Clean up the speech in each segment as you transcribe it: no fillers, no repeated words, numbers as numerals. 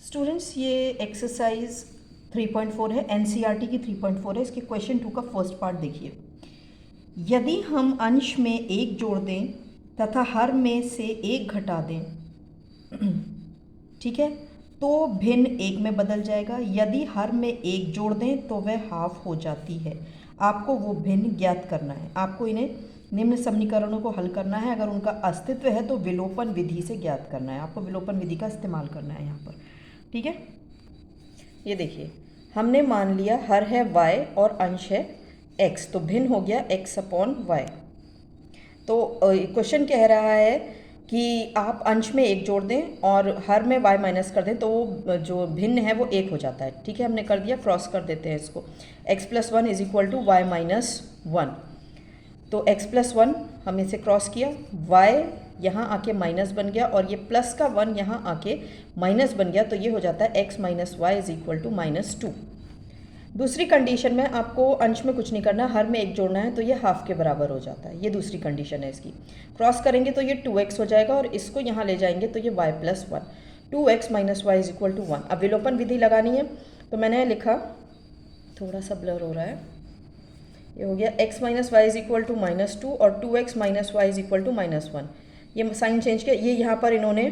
Students ये exercise 3.4 है, NCERT की 3.4 है। इसके क्वेश्चन 2 का फर्स्ट पार्ट देखिए। यदि हम अंश में एक जोड़ दें तथा हर में से एक घटा दें, ठीक है, तो भिन्न एक में बदल जाएगा। यदि हर में एक जोड़ दें तो वह हाफ हो जाती है। आपको वो भिन्न ज्ञात करना है। आपको इन्हें निम्न समीकरणों को हल करना है। अगर उनका अस्तित्व है तो विलोपन विधि से ज्ञात करना है। आपको विलोपन विधि का इस्तेमाल करना है यहाँ पर, ठीक है। ये देखिए, हमने मान लिया हर है y और अंश है x, तो भिन्न हो गया x अपॉन y। तो क्वेश्चन कह रहा है कि आप अंश में एक जोड़ दें और हर में y माइनस कर दें तो वो जो भिन्न है वो एक हो जाता है, ठीक है। हमने कर दिया, क्रॉस कर देते हैं इसको। x+1 is equal to y minus 1। तो x+1 हमने इसे क्रॉस किया, y यहाँ आके माइनस बन गया और ये प्लस का 1 यहाँ आके माइनस बन गया, तो ये हो जाता है x minus y is equal to -2। दूसरी कंडीशन में आपको अंश में कुछ नहीं करना, हर में एक जोड़ना है, तो ये हाफ के बराबर हो जाता है। ये दूसरी कंडीशन है इसकी। क्रॉस करेंगे तो ये 2x हो जाएगा और इसको यहाँ ले जाएंगे तो ये y+1, 2x minus y is equal to 1। अब विलोपन विधि लगानी है, तो मैंने लिखा, थोड़ा सा ब्लर हो रहा है, ये हो गया x minus y is equal to -2 और 2x minus y is equal to -1। ये साइन चेंज किया। ये यहाँ पर इन्होंने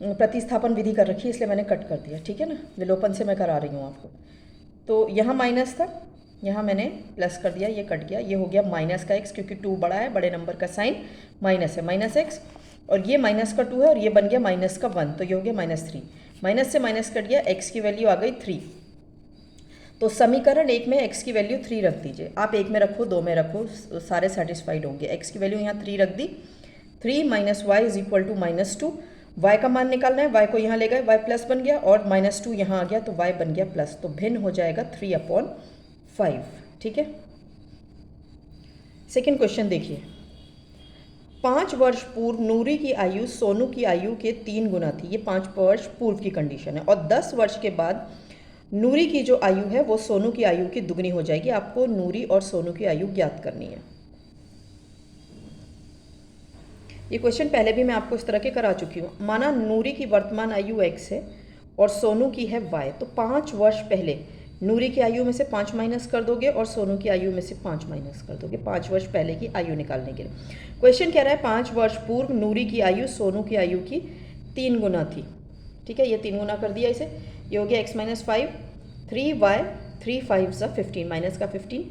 प्रतिस्थापन विधि कर रखी है, इसलिए मैंने कट कर दिया, ठीक है ना। विलोपन से मैं करा रही हूँ आपको। तो यहाँ माइनस था, यहाँ मैंने प्लस कर दिया, ये कट गया। ये हो गया माइनस का x, क्योंकि 2 बड़ा है, बड़े नंबर का साइन माइनस है, -x। और ये माइनस का 2 है और ये बन गया माइनस का 1, तो ये हो गया -3। माइनस से माइनस कट गया, x की वैल्यू आ गई 3। तो समीकरण 1 में x की वैल्यू 3 रख दीजिए। आप 1 में रखो, 2 में रखो, सारे सेटिस्फाइड होंगे। x की वैल्यू यहाँ 3 रख दी, 3 minus y is equal to -2। y का मान निकालना है, y को यहाँ ले गए, y प्लस बन गया और -2 यहाँ आ गया तो y बन गया प्लस, तो भिन्न हो जाएगा 3/5, ठीक है। सेकेंड क्वेश्चन देखिए। 5 वर्ष पूर्व नूरी की आयु सोनू की आयु के 3 गुना थी। ये 5 वर्ष पूर्व की कंडीशन है। और 10 वर्ष के बाद नूरी की जो आयु है वो सोनू की आयु की दुगनी हो जाएगी। आपको नूरी और सोनू की आयु ज्ञात करनी है। ये क्वेश्चन पहले भी मैं आपको इस तरह के करा चुकी हूँ। माना नूरी की वर्तमान आयु x है और सोनू की है y, तो 5 वर्ष पहले नूरी की आयु में से 5 माइनस कर दोगे और सोनू की आयु में से 5 माइनस कर दोगे, 5 वर्ष पहले की आयु निकालने के लिए। क्वेश्चन कह रहा है 5 वर्ष पूर्व नूरी की आयु सोनू की आयु की 3 गुना थी, ठीक है। ये 3 गुना कर दिया इसे, ये हो गया x माइनस 5, 3y, 3 5 15, माइनस का 15,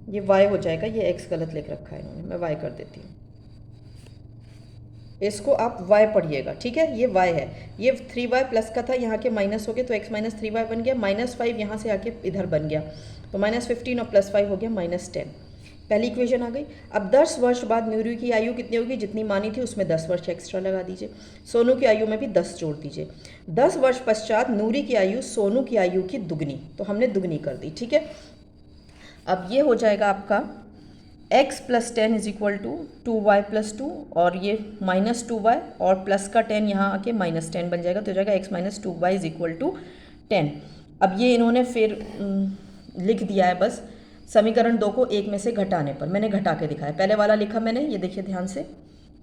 ये y हो जाएगा। ये x गलत लिख रखा है इन्होंने, मैं y कर देती हूँ। इसको आप y पढ़िएगा, ठीक है। ये y है, ये 3y प्लस का था, यहाँ के माइनस हो गए तो x माइनस 3y बन गया, -5 यहाँ से आके इधर बन गया, तो -15 और +5 हो गया -10। पहली इक्वेशन आ गई। अब 10 वर्ष बाद नूरी की आयु कितनी होगी? जितनी मानी थी उसमें 10 वर्ष एक्स्ट्रा लगा दीजिए। सोनू की आयु में भी 10 जोड़ दीजिए। 10 वर्ष पश्चात नूरी की आयु सोनू की आयु की दुगनी, तो हमने दुगनी कर दी, ठीक है। अब ये हो जाएगा आपका x + 10 is equal to 2y + 2 और ये -2y और प्लस का 10 यहाँ आके -10 बन जाएगा, तो हो जाएगा x - 2y is equal to 10। अब ये इन्होंने फिर लिख दिया है बस समीकरण 2 को 1 में से घटाने पर। मैंने घटा के दिखाया, पहले वाला लिखा मैंने, ये देखिए ध्यान से,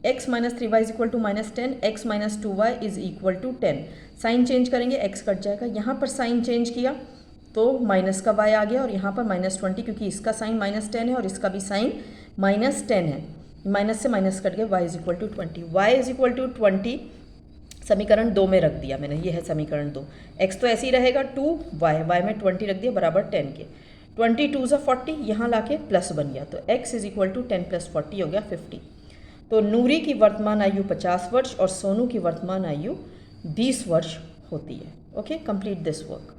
x - 3y is equal to -10, x - 2y is equal to 10। Sign change करेंगे, x कट जाएगा। यहाँ पर साइन चेंज किया तो माइनस का y आ गया और यहाँ पर -20, क्योंकि इसका साइन -10 है और इसका भी साइन -10 है। माइनस से माइनस कट गया, y is equal to 20। y is equal to 20 समीकरण 2 में रख दिया मैंने, ये है समीकरण 2। x तो ऐसे ही रहेगा 2y में 20 रख दिया बराबर 10 के। 22 = 40, यहाँ लाके प्लस बन गया, तो x इज इक्वल टू 10 + 40 हो गया 50। तो नूरी की वर्तमान आयु 50 वर्ष और सोनू की वर्तमान आयु 20 वर्ष होती है। Okay, complete this work.